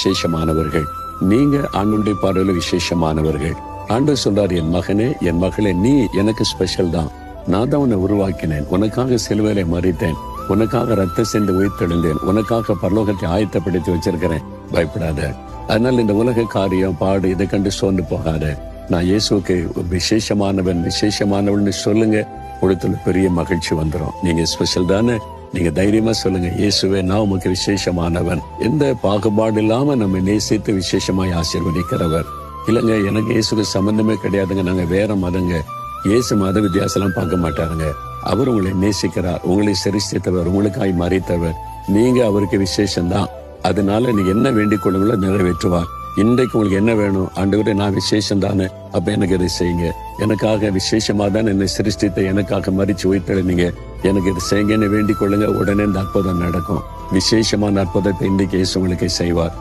விசேஷமானவர்கள். நீங்க ஆண்டவருடைய பார்வையில விசேஷமானவர்கள். ஆண்டவர் சொல்றார், என் மகனே, என் மகளே, நீ எனக்கு ஸ்பெஷல் தான். நான் தான் உன்னை உருவாக்கினேன். உனக்காக சிலுவையிலே மரித்தேன். உனக்காக ரத்த சிந்தி உயிர்த்தெழுந்தேன். உனக்காக பரலோகத்தை ஆயத்தப்படுத்தி வச்சிருக்கிறேன். பயப்படாத. அதனால இந்த உலக காரியம், பாடு, இதை கண்டு சோர்ந்து போகாத. நான் இயேசுக்கு விசேஷமானவன் சொல்லுங்க. உலகத்துல பெரிய மகிழ்ச்சி வந்துடும். நீங்க ஸ்பெஷல் தானே. நீங்க தைரியமா சொல்லுங்க, இயேசுவே, நான் உமக்கு விசேஷமானவன். எந்த பாகுபாடு இல்லாம நம்ம நேசித்து விசேஷமாய் ஆசீர்வதிக்கிறவர். இல்லைங்க, எனக்கு இயேசுக்கு சம்பந்தமே கிடையாதுங்க, நாங்க வேற மதங்க. இயேசு மத வித்தியாசம் பார்க்க மாட்டாருங்க. அவர் உங்களை நேசிக்கிறார். உங்களை சரிசித்தவர், உங்களுக்காய் மறித்தவர். நீங்க அவருக்கு விசேஷம்தான். அதனால நீங்க என்ன வேண்டிக் கொள்ளுங்களோ நிறைவேற்றுவார். இன்றைக்கு உங்களுக்கு என்ன வேணும்? ஆண்டவரே, நான் விசேஷம் தானே, அப்ப எனக்கு இதை செய்யுங்க. எனக்காக விசேஷமா தான் என்னை சிருஷ்டித்த, எனக்காக மறிச்சு உயிர்த்தெழுந்தீங்க, எனக்கு இதை செய்யுங்கன்னு வேண்டிக் கொள்ளுங்க. உடனே இந்த அற்புதம் நடக்கும். விசேஷமான அற்புதத்தை இன்றைக்கு இயேசு உங்களுக்கு செய்வார்.